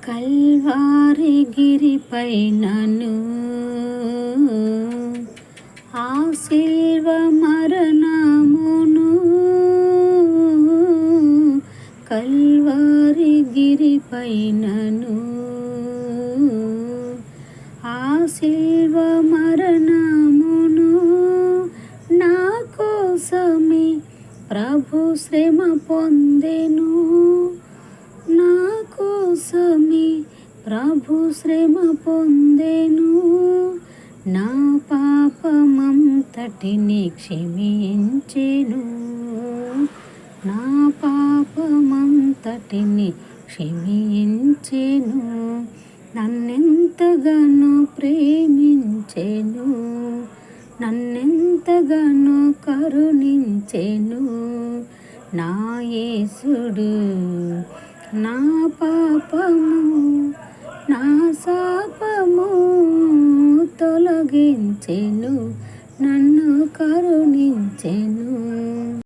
కల్వారి గిరిపై నన్ను ఆ శిల్వ మరణమును కల్వారి గిరిపై నన్ను ఆ శిల్వ మరణమును నా కోసమే ప్రభు శ్రమ పొందెను. నా కోసమే ప్రభు శ్రమ పొందెను. నా పాపమంతటిని క్షమించెను. నా పాపమంతటిని క్షమించెను. నన్నెంతగానో ప్రేమించెను. నన్నెంతగానో కరుణించెను నా యేసుడు. నా పాపము నా శాపము తొలగించెను. నన్ను కరుణించెను.